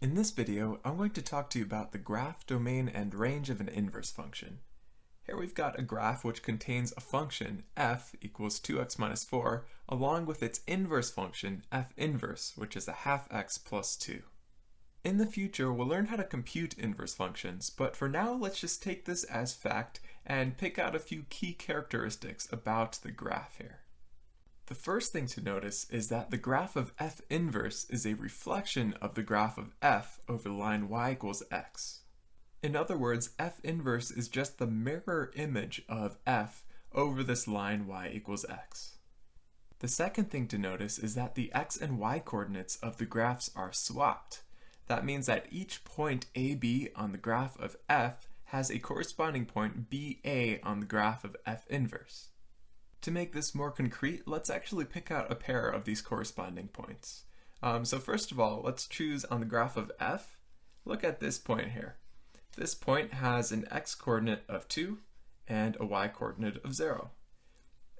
In this video, I'm going to talk to you about the graph, domain, and range of an inverse function. Here we've got a graph which contains a function f equals 2x minus 4 along with its inverse function f inverse, which is a half x plus 2. In the future, we'll learn how to compute inverse functions, but for now let's just take this as fact and pick out a few key characteristics about the graph here. The first thing to notice is that the graph of f inverse is a reflection of the graph of f over the line y equals x. In other words, f inverse is just the mirror image of f over this line y equals x. The second thing to notice is that the x and y coordinates of the graphs are swapped. That means that each point AB on the graph of f has a corresponding point BA on the graph of f inverse. To make this more concrete, let's actually pick out a pair of these corresponding points. So first of all, let's choose on the graph of f. Look at this point here. This point has an x-coordinate of 2 and a y-coordinate of 0.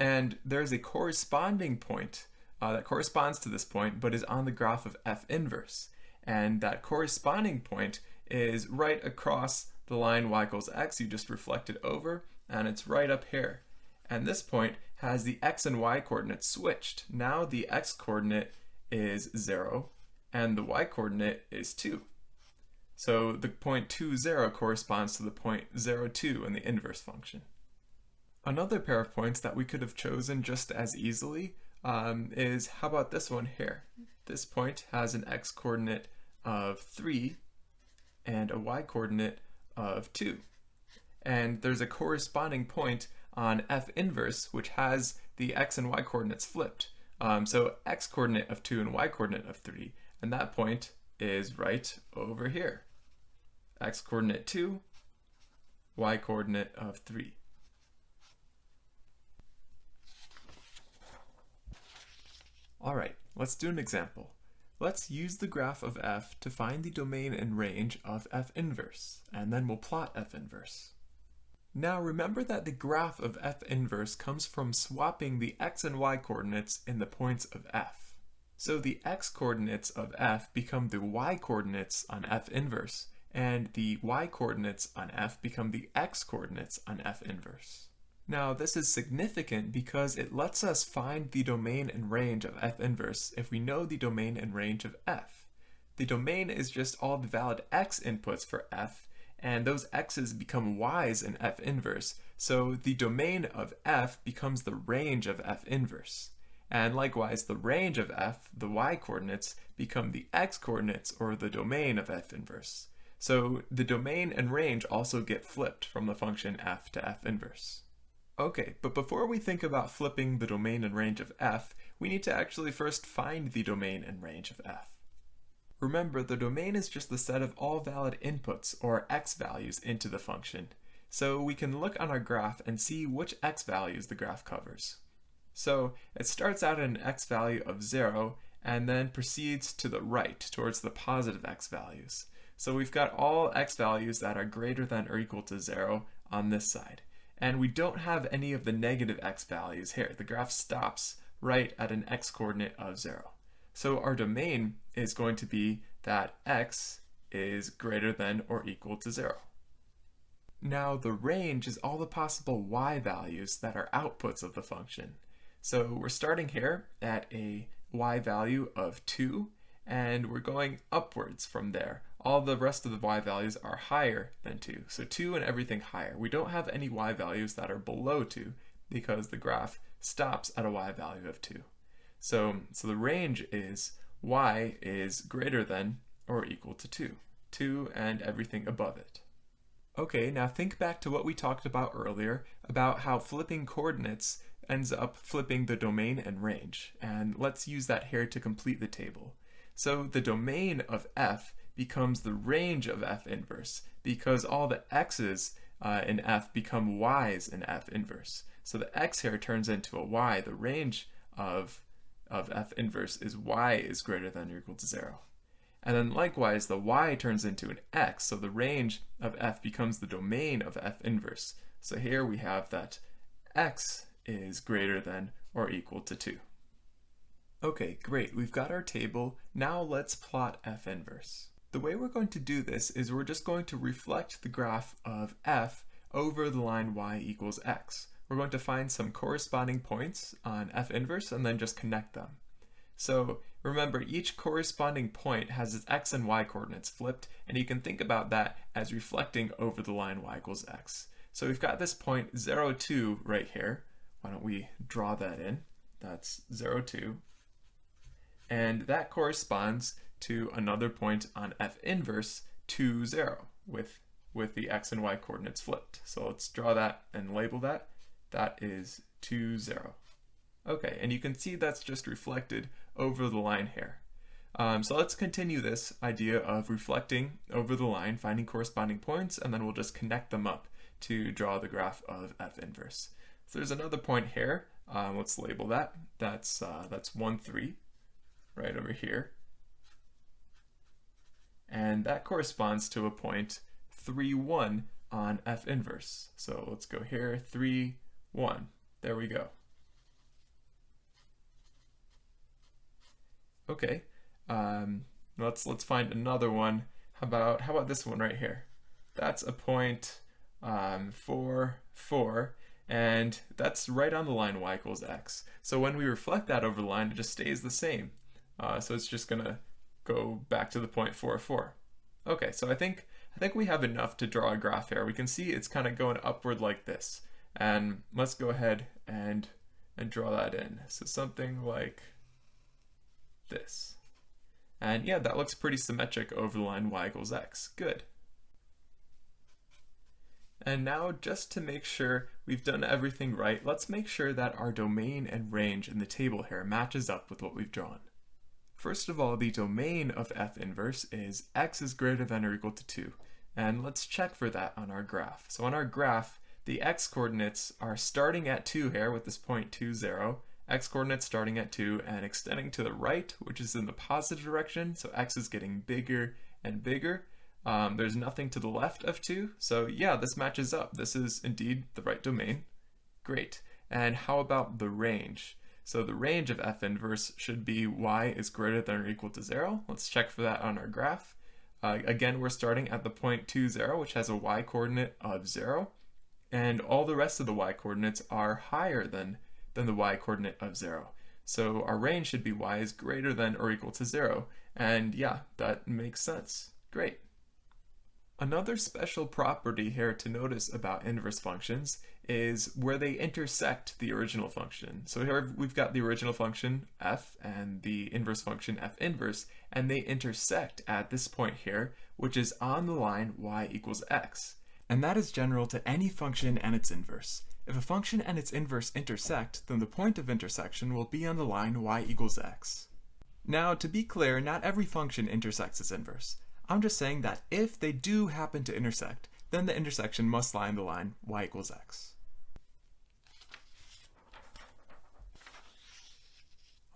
And there's a corresponding point that corresponds to this point but is on the graph of f inverse. And that corresponding point is right across the line y equals x you just reflected over, and it's right up here. And this point has the x and y coordinates switched. Now the x coordinate is 0 and the y coordinate is 2. So the point 2, 0 corresponds to the point 0, 2 in the inverse function. Another pair of points that we could have chosen just as easily is, how about this one here? This point has an x coordinate of 3 and a y coordinate of 2. And there's a corresponding point on f inverse which has the x and y coordinates flipped. So x coordinate of 2 and y coordinate of 3, and that point is right over here. X coordinate 2, y coordinate of 3. Alright, let's do an example. Let's use the graph of f to find the domain and range of f inverse, and then we'll plot f inverse. Now remember that the graph of f inverse comes from swapping the x and y coordinates in the points of f. So the x coordinates of f become the y coordinates on f inverse, and the y coordinates on f become the x coordinates on f inverse. Now this is significant because it lets us find the domain and range of f inverse if we know the domain and range of f. The domain is just all the valid x inputs for f, and those x's become y's in f inverse, so the domain of f becomes the range of f inverse. And likewise, the range of f, the y coordinates, become the x coordinates or the domain of f inverse. So the domain and range also get flipped from the function f to f inverse. Okay, but before we think about flipping the domain and range of f, we need to actually first find the domain and range of f. Remember, the domain is just the set of all valid inputs, or x values, into the function. So we can look on our graph and see which x values the graph covers. So it starts out at an x value of 0 and then proceeds to the right towards the positive x values. So we've got all x values that are greater than or equal to 0 on this side. And we don't have any of the negative x values here. The graph stops right at an x coordinate of 0. So our domain is going to be that x is greater than or equal to 0. Now the range is all the possible y values that are outputs of the function. So we're starting here at a y value of 2, and we're going upwards from there. All the rest of the y values are higher than 2, so 2 and everything higher. We don't have any y values that are below 2 because the graph stops at a y value of 2. So the range is y is greater than or equal to 2. 2 and everything above it. Okay, now think back to what we talked about earlier about how flipping coordinates ends up flipping the domain and range. And let's use that here to complete the table. So the domain of f becomes the range of f inverse because all the x's in f become y's in f inverse. So the x here turns into a y. The range of f inverse is y is greater than or equal to 0. And then likewise, the y turns into an x, so the range of f becomes the domain of f inverse. So here we have that x is greater than or equal to 2. Okay, great. We've got our table. Now let's plot f inverse. The way we're going to do this is we're just going to reflect the graph of f over the line y equals x. We're going to find some corresponding points on f inverse and then just connect them. So remember, each corresponding point has its x and y coordinates flipped, and you can think about that as reflecting over the line y equals x. So we've got this point 0, 2 right here. Why don't we draw that in? That's 0, 2. And that corresponds to another point on f inverse 2, 0 with the x and y coordinates flipped. So let's draw that and label that. That is 2, 0. Okay, and you can see that's just reflected over the line here. So let's continue this idea of reflecting over the line, finding corresponding points, and then we'll just connect them up to draw the graph of f inverse. So there's another point here. Let's label that. That's 1, 3, right over here. And that corresponds to a point 3, 1 on f inverse. So let's go here, 3, 1. There we go. Okay, let's find another one. How about this one right here? That's a point 4, 4, and that's right on the line y equals x. So when we reflect that over the line, it just stays the same. So it's just gonna go back to the point 4, 4. Okay, so I think we have enough to draw a graph here. We can see it's kind of going upward like this, and let's go ahead and draw that in. So something like this. And yeah, that looks pretty symmetric over the line y equals x. Good. And now, just to make sure we've done everything right, let's make sure that our domain and range in the table here matches up with what we've drawn. First of all, the domain of f inverse is x is greater than or equal to 2. And let's check for that on our graph. So on our graph, the x coordinates are starting at 2 here with this point 2, 0. X coordinates starting at 2 and extending to the right, which is in the positive direction, so x is getting bigger and bigger. There's nothing to the left of 2, so yeah, this matches up. This is indeed the right domain. Great. And how about the range? So the range of f inverse should be y is greater than or equal to 0. Let's check for that on our graph. Again, we're starting at the point 2, 0, which has a y coordinate of 0, and all the rest of the y coordinates are higher than the y coordinate of 0. So our range should be y is greater than or equal to 0. And yeah, that makes sense. Great. Another special property here to notice about inverse functions is where they intersect the original function. So here we've got the original function f and the inverse function f inverse, and they intersect at this point here, which is on the line y equals x. And that is general to any function and its inverse. If a function and its inverse intersect, then the point of intersection will be on the line y equals x. Now, to be clear, not every function intersects its inverse. I'm just saying that if they do happen to intersect, then the intersection must lie on the line y equals x.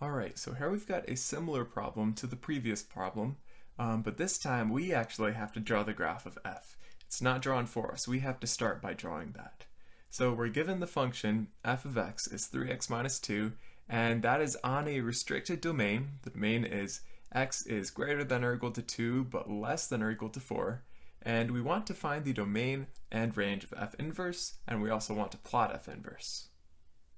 Alright, so here we've got a similar problem to the previous problem, but this time we actually have to draw the graph of f. It's not drawn for us, we have to start by drawing that. So we're given the function f of x is 3x minus 2, and that is on a restricted domain. The domain is x is greater than or equal to 2, but less than or equal to 4. And we want to find the domain and range of f inverse, and we also want to plot f inverse.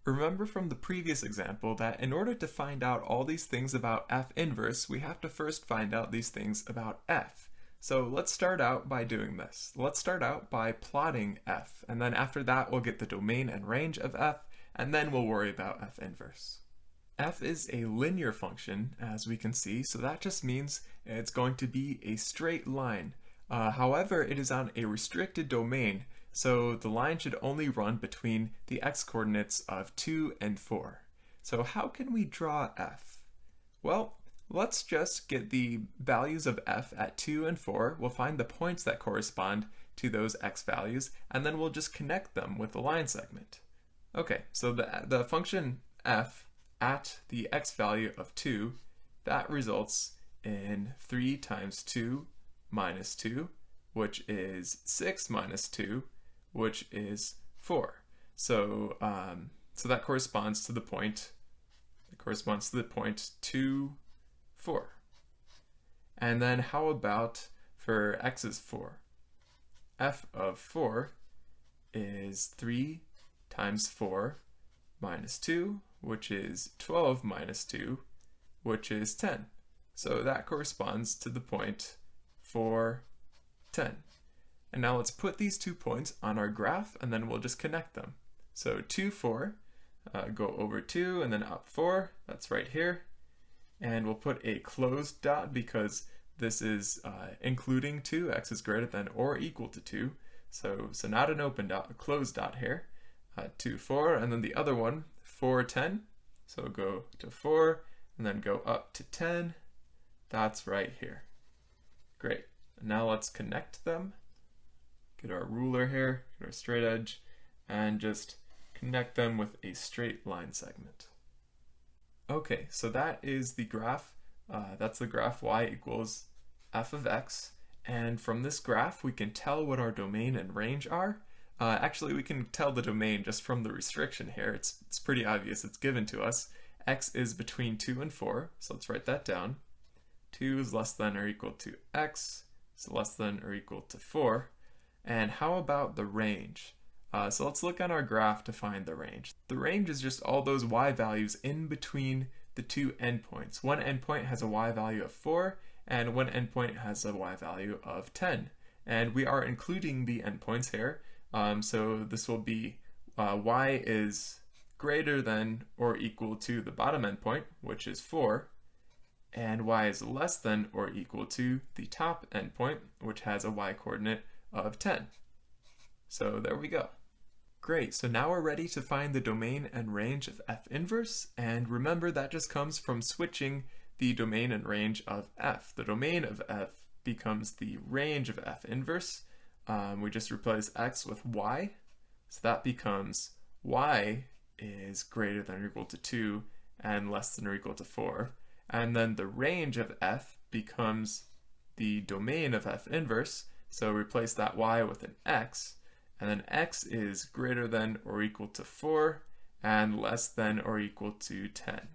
Remember from the previous example that in order to find out all these things about f inverse, we have to first find out these things about f. So let's start out by doing this. Let's start out by plotting f, and then after that we'll get the domain and range of f, and then we'll worry about f inverse. F is a linear function, as we can see, so that just means it's going to be a straight line. However, it is on a restricted domain, so the line should only run between the x-coordinates of 2 and 4. So how can we draw f? Well, let's just get the values of f at 2 and 4. We'll find the points that correspond to those x values, and then we'll just connect them with the line segment. Okay, so the function f at the x value of 2, that results in 3 times 2 minus 2, which is 6 minus 2, which is 4. So that corresponds to the point 2, 4. And then how about for x is 4? F of 4 is 3 times 4 minus 2, which is 12 minus 2, which is 10. So that corresponds to the point 4, 10. And now let's put these 2 points on our graph, and then we'll just connect them. So 2, 4, go over 2, and then up 4, that's right here. And we'll put a closed dot because this is including 2, x is greater than or equal to 2. So not an open dot, a closed dot here. 2, 4, and then the other one, 4, 10. So go to 4, and then go up to 10. That's right here. Great. And now let's connect them. Get our ruler here, get our straight edge, and just connect them with a straight line segment. Okay, so that is the graph. That's the graph y equals f of x. And from this graph, we can tell what our domain and range are. Actually, we can tell the domain just from the restriction here. It's pretty obvious. It's given to us. X is between 2 and 4, so let's write that down. 2 is less than or equal to x, so less than or equal to 4. And how about the range? So let's look on our graph to find the range. The range is just all those y values in between the 2 endpoints. One endpoint has a y value of 4, and one endpoint has a y value of 10. And we are including the endpoints here. So this will be y is greater than or equal to the bottom endpoint, which is 4, and y is less than or equal to the top endpoint, which has a y coordinate of 10. So there we go. Great, so now we're ready to find the domain and range of f inverse, and remember that just comes from switching the domain and range of f. The domain of f becomes the range of f inverse. We just replace x with y, so that becomes y is greater than or equal to 2 and less than or equal to 4. And then the range of f becomes the domain of f inverse, so replace that y with an x, and then x is greater than or equal to 4 and less than or equal to 10.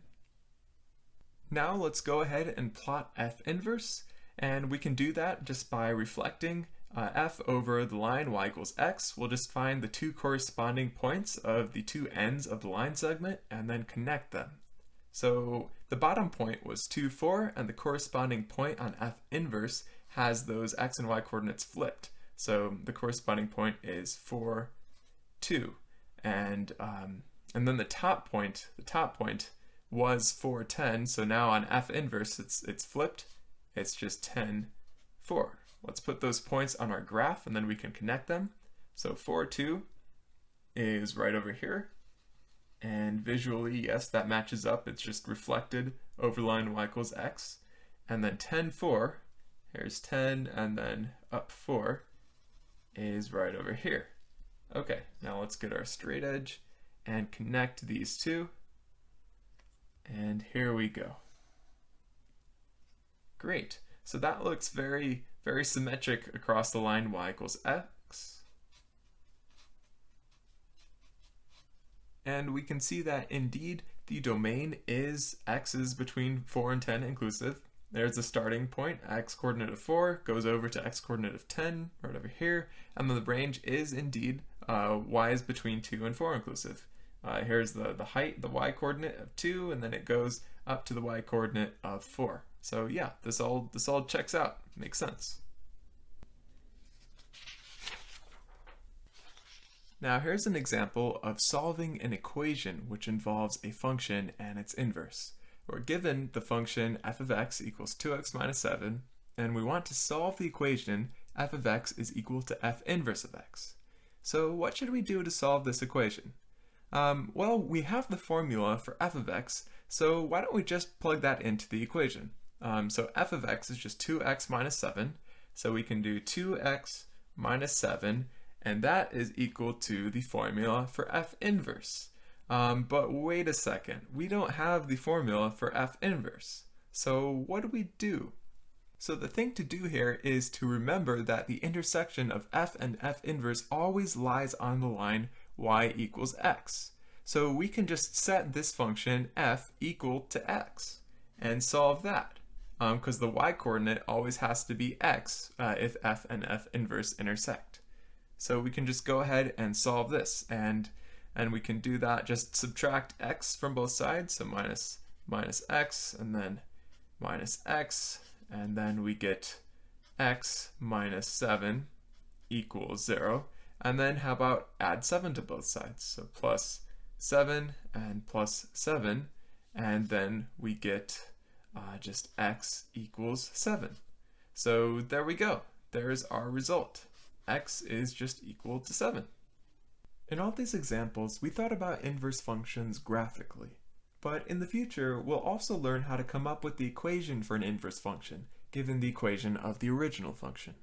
Now let's go ahead and plot f inverse, and we can do that just by reflecting f over the line y equals x. We'll just find the 2 corresponding points of the 2 ends of the line segment and then connect them. So the bottom point was 2, 4, and the corresponding point on f inverse has those x and y coordinates flipped. So the corresponding point is 4, 2, and then the top point was 4, 10. So now on f inverse it's flipped. It's just 10, 4. Let's put those points on our graph and then we can connect them. So 4, 2 is right over here. And visually, yes, that matches up. It's just reflected over line y equals x. And then 10, 4, here's 10, and then up 4 is right over here. Okay, now let's get our straight edge and connect these two. And here we go. Great. So that looks very, very symmetric across the line y equals x. And we can see that indeed the domain is x is between 4 and 10 inclusive. There's a starting point, x coordinate of 4 goes over to x coordinate of 10 right over here, and then the range is indeed y is between 2 and 4 inclusive. Here's the height, the y coordinate of 2, and then it goes up to the y coordinate of 4. So yeah, this all checks out, makes sense. Now here's an example of solving an equation which involves a function and its inverse. We're given the function f of x equals 2x minus 7, and we want to solve the equation f of x is equal to f inverse of x. So what should we do to solve this equation? Well, we have the formula for f of x, so why don't we just plug that into the equation? So f of x is just 2x minus 7, so we can do 2x minus 7, and that is equal to the formula for f inverse. But wait a second, we don't have the formula for f inverse. So what do we do? So the thing to do here is to remember that the intersection of f and f inverse always lies on the line y equals x. So we can just set this function f equal to x and solve that. because the y-coordinate always has to be x if f and f inverse intersect. So we can just go ahead and solve this, and we can do that, just subtract x from both sides, so minus x, and then minus x, and then we get x minus 7 equals 0. And then how about add 7 to both sides? So plus 7 and plus 7, and then we get just x equals 7. So there we go. There's our result. X is just equal to 7. In all these examples, we thought about inverse functions graphically. But in the future, we'll also learn how to come up with the equation for an inverse function, given the equation of the original function.